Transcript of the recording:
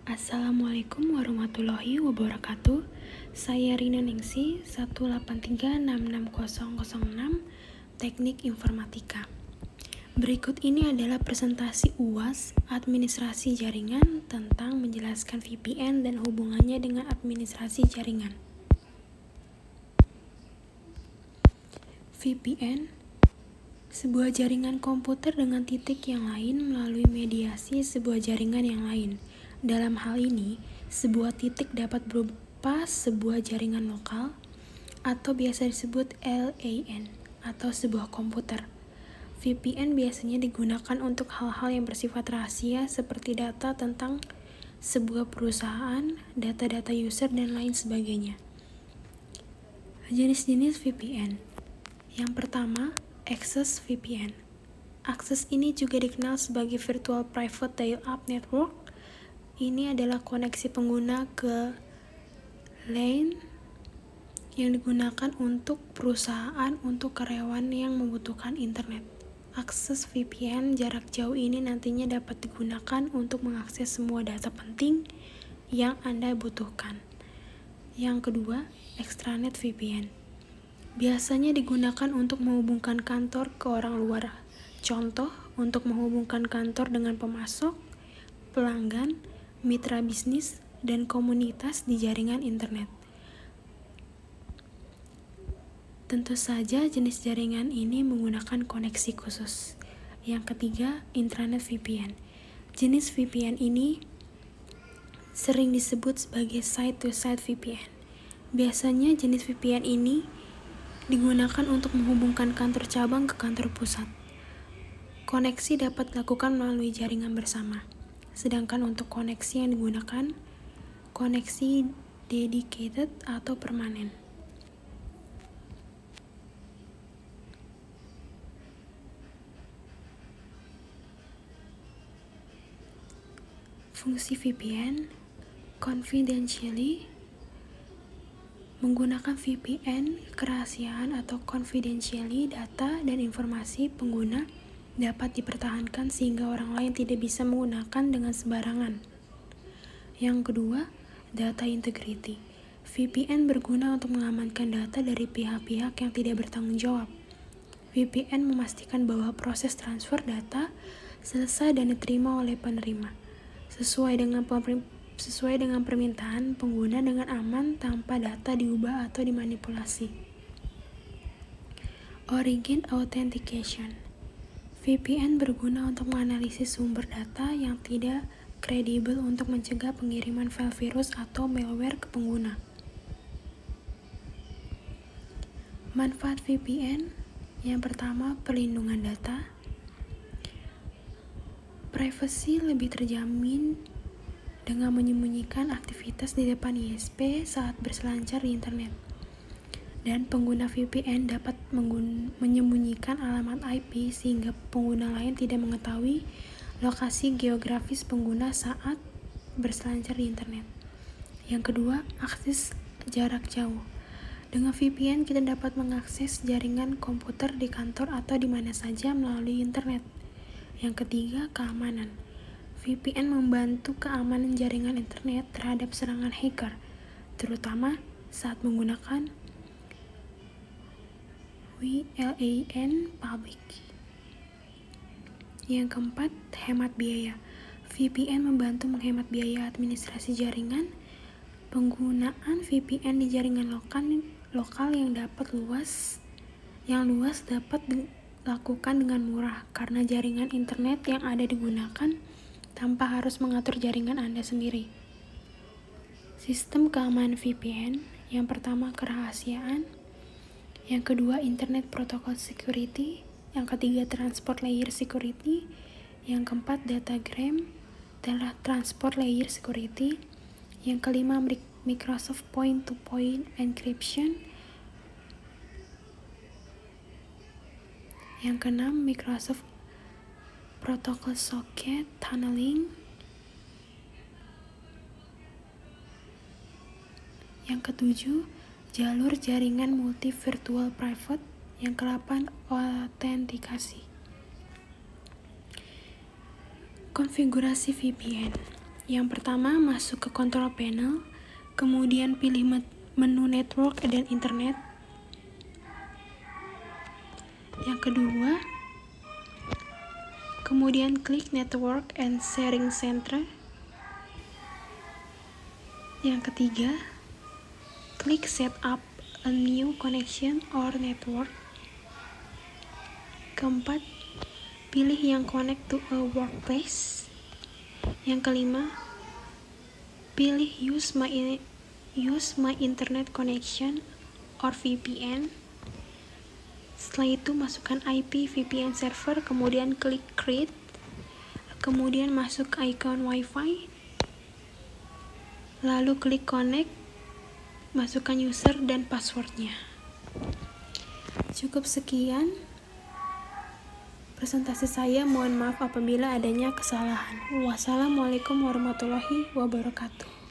Assalamualaikum warahmatullahi wabarakatuh. Saya Rina Ningsi, 183660006, Teknik Informatika. Berikut ini adalah presentasi UAS Administrasi Jaringan tentang menjelaskan VPN dan hubungannya dengan administrasi jaringan. VPN, sebuah jaringan komputer dengan titik yang lain melalui mediasi sebuah jaringan yang lain. Dalam hal ini, sebuah titik dapat berupa sebuah jaringan lokal atau biasa disebut LAN atau sebuah komputer. VPN biasanya digunakan untuk hal-hal yang bersifat rahasia seperti data tentang sebuah perusahaan, data-data user, dan lain sebagainya. Jenis-jenis VPN. Yang pertama, Access VPN. Akses ini juga dikenal sebagai Virtual Private Dial-up Network. Ini adalah koneksi pengguna ke LAN yang digunakan untuk perusahaan untuk karyawan yang membutuhkan internet. Akses VPN jarak jauh ini nantinya dapat digunakan untuk mengakses semua data penting yang Anda butuhkan. Yang kedua, Extranet VPN. Biasanya digunakan untuk menghubungkan kantor ke orang luar. Contoh, untuk menghubungkan kantor dengan pemasok, pelanggan, mitra bisnis, dan komunitas di jaringan internet. Tentu saja jenis jaringan ini menggunakan koneksi khusus. Yang ketiga, Intranet VPN. Jenis VPN ini sering disebut sebagai site-to-site VPN. Biasanya jenis VPN ini digunakan untuk menghubungkan kantor cabang ke kantor pusat. Koneksi dapat dilakukan melalui jaringan bersama. Sedangkan untuk koneksi yang digunakan, koneksi dedicated atau permanen. Fungsi VPN, confidentially. Menggunakan VPN, kerahasiaan atau confidentially data dan informasi pengguna dapat dipertahankan sehingga orang lain tidak bisa menggunakan dengan sembarangan. Yang kedua, data integrity. VPN berguna untuk mengamankan data dari pihak-pihak yang tidak bertanggung jawab. VPN memastikan bahwa proses transfer data selesai dan diterima oleh penerima, sesuai dengan permintaan pengguna dengan aman tanpa data diubah atau dimanipulasi. Origin Authentication. VPN berguna untuk menganalisis sumber data yang tidak kredibel untuk mencegah pengiriman file virus atau malware ke pengguna. Manfaat VPN. Yang pertama, perlindungan data. Privasi lebih terjamin dengan menyembunyikan aktivitas di depan ISP saat berselancar di internet. Dan pengguna VPN dapat menyembunyikan alamat IP sehingga pengguna lain tidak mengetahui lokasi geografis pengguna saat berselancar di internet. Yang kedua, akses jarak jauh. Dengan VPN kita dapat mengakses jaringan komputer di kantor atau di mana saja melalui internet. Yang ketiga, keamanan. VPN membantu keamanan jaringan internet terhadap serangan hacker, terutama saat menggunakan WLAN public. Yang keempat, hemat biaya. VPN membantu menghemat biaya administrasi jaringan. Penggunaan VPN di jaringan lokal yang luas dapat dilakukan dengan murah karena jaringan internet yang ada digunakan tanpa harus mengatur jaringan Anda sendiri. Sistem keamanan VPN. Yang pertama, kerahasiaan. Yang kedua, Internet Protocol Security. Yang ketiga, Transport Layer Security. Yang keempat, Datagram adalah Transport Layer Security. Yang kelima, Microsoft Point-to-Point Encryption. Yang keenam, Microsoft Protocol Socket Tunneling. Yang ketujuh, jalur jaringan multi virtual private. Yang ke-8, autentikasi. Konfigurasi VPN. Yang pertama, masuk ke control panel, kemudian pilih menu network dan internet. Yang kedua, kemudian klik network and sharing center. Yang ketiga, klik set up a new connection or network. Keempat, pilih yang connect to a workplace. Yang kelima, pilih use my internet connection or VPN. Setelah itu masukkan IP VPN server, kemudian klik create, kemudian masuk ke icon WiFi, lalu klik connect, masukkan user dan passwordnya. Cukup sekian presentasi saya, mohon maaf apabila adanya kesalahan. Wassalamualaikum warahmatullahi wabarakatuh.